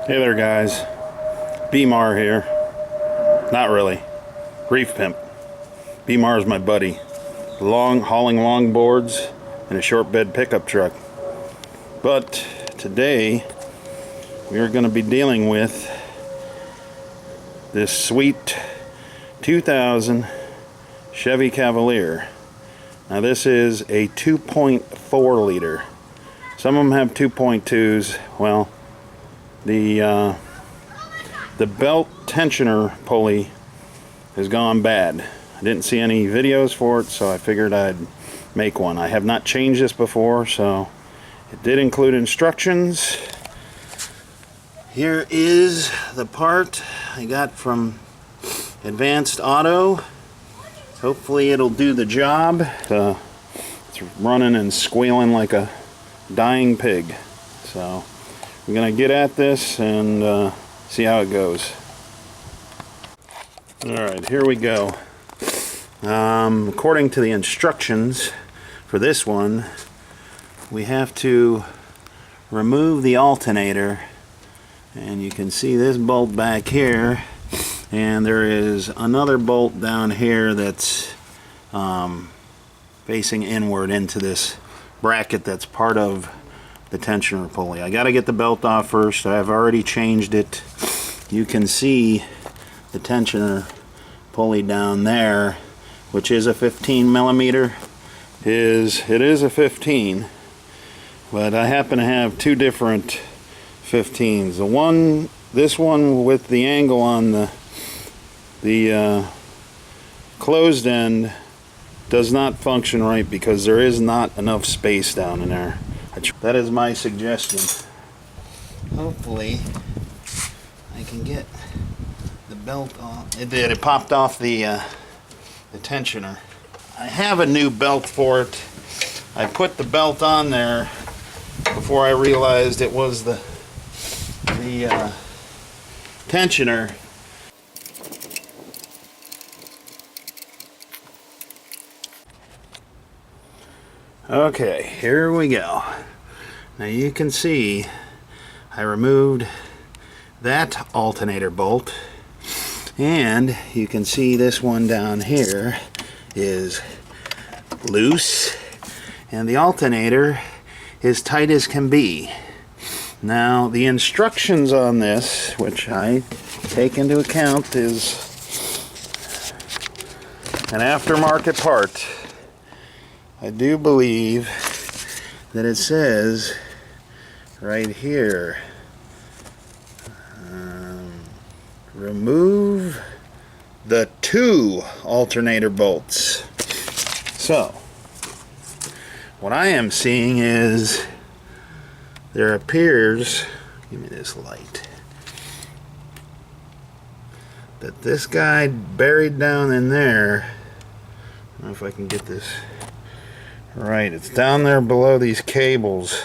Hey there guys, BMAR here. Not really, TheReefPimp. BMAR is my buddy. Hauling longboards in a short bed pickup truck. But today we are going to be dealing with this sweet 2000 Chevy Cavalier. Now this is a 2.4 liter. Some of them have 2.2s. Well, the belt tensioner pulley has gone bad. I didn't see any videos for it, so I figured I'd make one. I have not changed this before, so it did include instructions. Here is the part I got from Advanced Auto. Hopefully it'll do the job. It's running and squealing like a dying pig. So we're gonna get at this and see how it goes. Alright, here we go. According to the instructions for this one, we have to remove the alternator, and you can see this bolt back here, and there is another bolt down here that's facing inward into this bracket that's part of the tensioner pulley. I got to get the belt off first. I've already changed it. You can see the tensioner pulley down there, which is a 15 millimeter. It is a 15, but I happen to have two different 15s. This one with the angle on the closed end does not function right because there is not enough space down in there. That is my suggestion. Hopefully I can get the belt off. It did. It popped off the tensioner. I have a new belt for it. I put the belt on there before I realized it was the tensioner. Okay, here we go. Now you can see I removed that alternator bolt, and you can see this one down here is loose, and the alternator is tight as can be. Now the instructions on this, which I take into account, is an aftermarket part. I do believe that it says right here, remove the two alternator bolts. So what I am seeing is there appears, give me this light, that this guy buried down in there, I don't know if I can get this right, it's down there below these cables.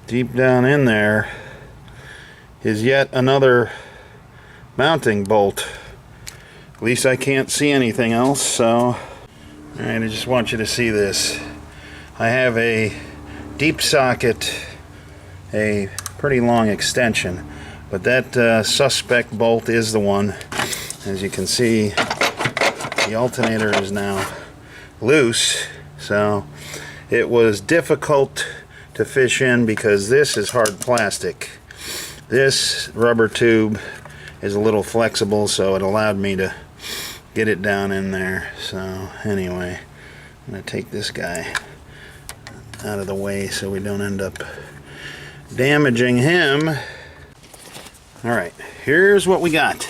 Deep down in there is yet another mounting bolt. At least I can't see anything else, so alright, I just want you to see this. I have a deep socket, a pretty long extension, but that suspect bolt is the one. As you can see, the alternator is now loose, so it was difficult to fish in because this is hard plastic. This rubber tube is a little flexible, so it allowed me to get it down in there. So anyway, I'm going to take this guy out of the way so we don't end up damaging him. Alright, here's what we got.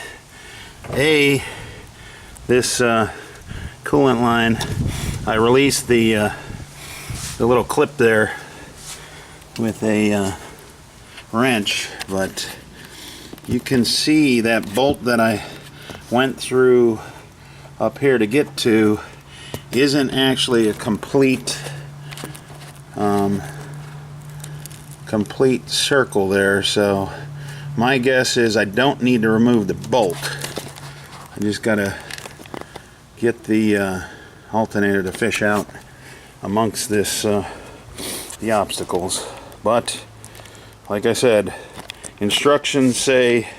This coolant line, I released the little clip there with a wrench, but you can see that bolt that I went through up here to get to isn't actually a complete circle there, so my guess is I don't need to remove the bolt. I just gotta get the alternator to fish out amongst this the obstacles. But like I said, instructions say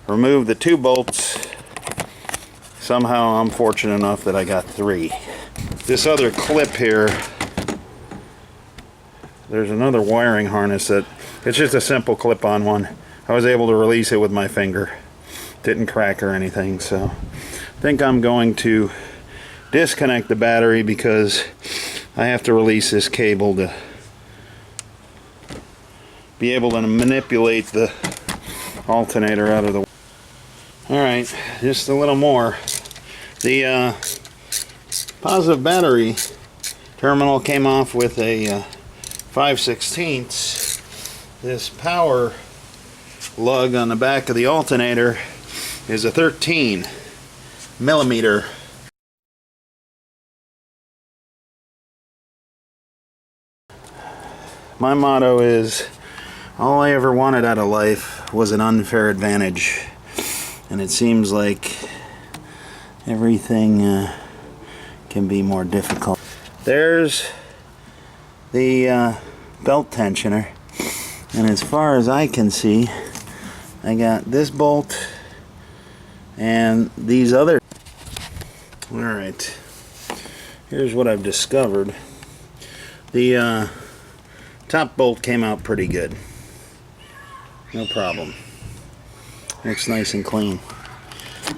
remove the 2 bolts. Somehow I'm fortunate enough that I got 3. This other clip here, there's another wiring harness that, it's just a simple clip-on one. I was able to release it with my finger. Didn't crack or anything, so I think I'm going to disconnect the battery because I have to release this cable to be able to manipulate the alternator out of the way. Alright, just a little more. The positive battery terminal came off with a 5/16. This power lug on the back of the alternator is a 13 millimeter. My motto is, all I ever wanted out of life was an unfair advantage, and it seems like everything can be more difficult. There's the belt tensioner, and as far as I can see, I got this bolt and these other. Alright, here's what I've discovered. The top bolt came out pretty good. No problem. Looks nice and clean.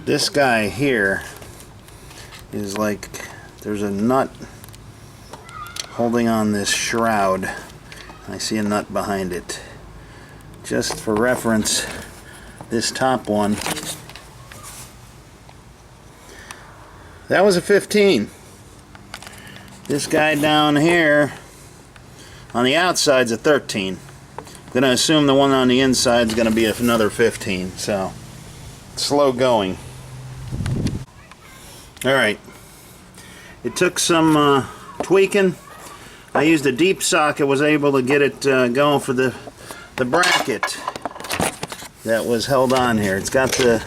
This guy here is like, there's a nut holding on this shroud. I see a nut behind it. Just for reference, this top one, that was a 15. This guy down here on the outside's a 13. I'm gonna assume the one on the inside is gonna be another 15, so slow going. Alright, it took some tweaking. I used a deep socket, was able to get it going for the bracket that was held on here. It's got the,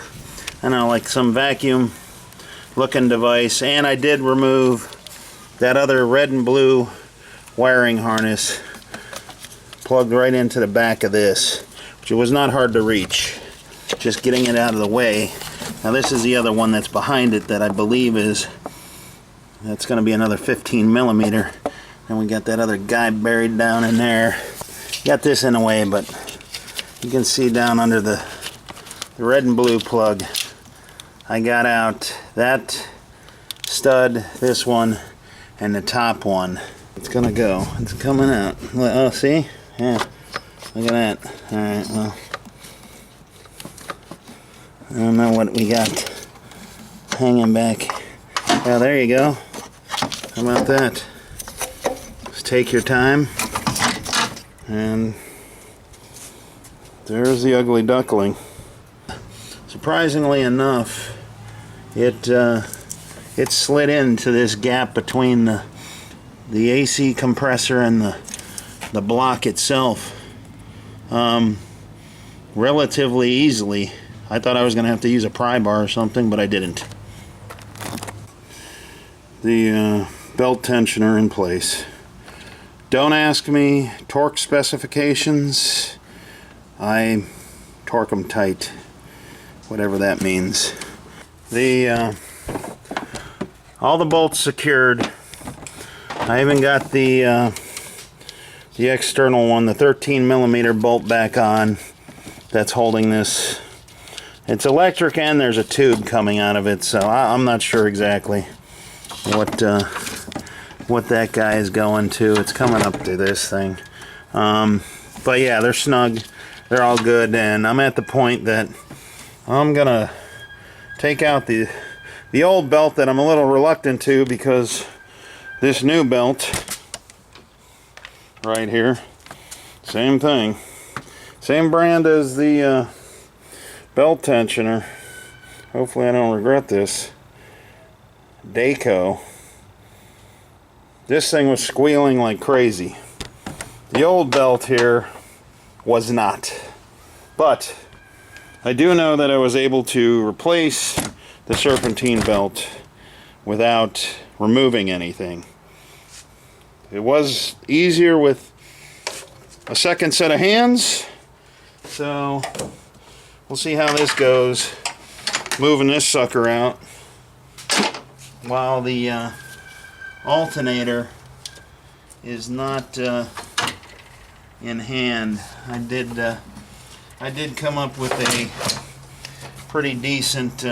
I don't know, like some vacuum looking device, and I did remove that other red and blue wiring harness plugged right into the back of this, which was not hard to reach, just getting it out of the way. Now this is the other one that's behind it that I believe is, that's going to be another 15 millimeter. And we got that other guy buried down in there. Got this in a way, but you can see down under the red and blue plug, I got out that stud, this one, and the top one. It's gonna go. It's coming out. Oh, see? Yeah. Look at that. Alright, well, I don't know what we got hanging back. Oh, there you go. How about that? Just take your time, and there's the ugly duckling. Surprisingly enough, it slid into this gap between the AC compressor and the block itself relatively easily. I thought I was going to have to use a pry bar or something, but I didn't. The belt tensioner in place. Don't ask me torque specifications. I torque them tight, whatever that means. All the bolts secured. I even got the external one, the 13 millimeter bolt back on. That's holding this. It's electric and there's a tube coming out of it, so I'm not sure exactly what that guy is going to. It's coming up to this thing. But yeah, they're snug. They're all good, and I'm at the point that I'm gonna take out the old belt that I'm a little reluctant to, because this new belt right here, same thing, same brand as the belt tensioner. Hopefully I don't regret this. Daco. This thing was squealing like crazy. The old belt here was not. But I do know that I was able to replace the serpentine belt without removing anything. It was easier with a second set of hands, So we'll see how this goes, moving this sucker out while the alternator is not in hand. I did come up with a pretty decent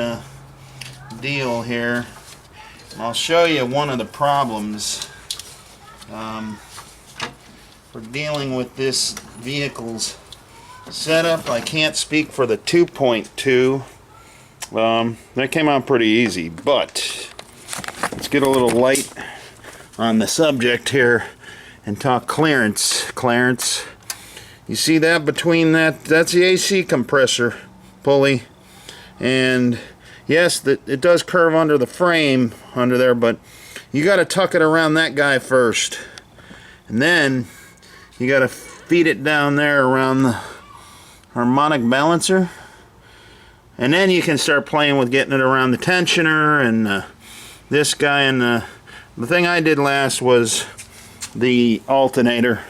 deal here. I'll show you one of the problems for dealing with this vehicle's setup. I can't speak for the 2.2. That came out pretty easy, but let's get a little light on the subject here and talk clearance. Clearance. You see that between that's the AC compressor pulley, and yes, it does curve under the frame under there, but you got to tuck it around that guy first, and then you got to feed it down there around the harmonic balancer, and then you can start playing with getting it around the tensioner and this guy. And the thing I did last was the alternator.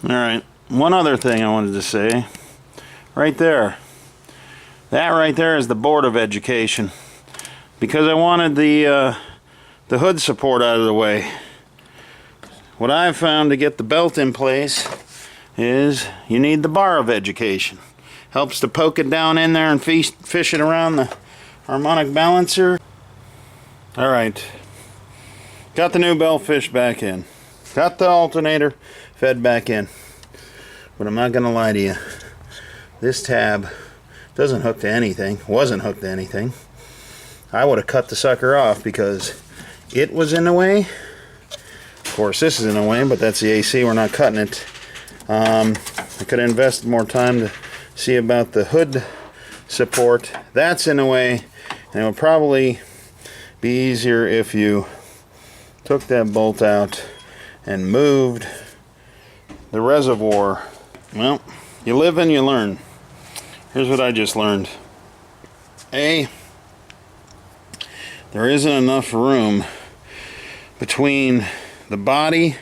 Alright, one other thing I wanted to say. Right there. That right there is the Board of Education. Because I wanted the hood support out of the way. What I've found to get the belt in place is you need the bar of education. Helps to poke it down in there and fish it around the harmonic balancer. Alright. Got the new belt fished back in. Got the alternator fed back in. But I'm not going to lie to you. This tab doesn't hook to anything. Wasn't hooked to anything. I would have cut the sucker off because it was in the way. Of course, this is in the way, but that's the AC. We're not cutting it. I could have invested more time to see about the hood support. That's in the way, and it would probably be easier if you took that bolt out and moved the reservoir. Well, you live and you learn. Here's what I just learned. A, there isn't enough room between the body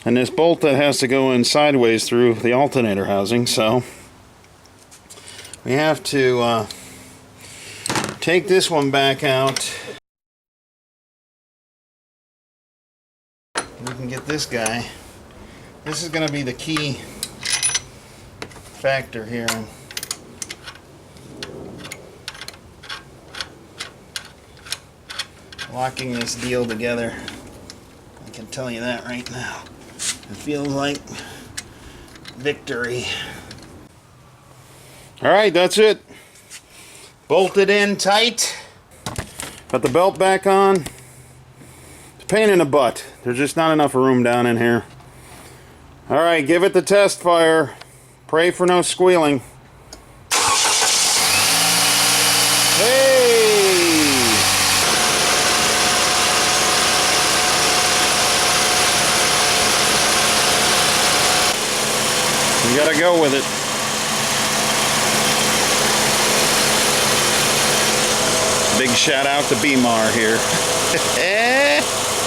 and this bolt that has to go in sideways through the alternator housing, so we have to take this one back out. We can get this guy. This is going to be the key factor here. Locking this deal together. I can tell you that right now. It feels like victory. Alright, that's it. Bolted in tight. Got the belt back on. It's a pain in the butt. There's just not enough room down in here. Alright, give it the test fire. Pray for no squealing. Hey! You gotta go with it. Big shout out to BMAR here.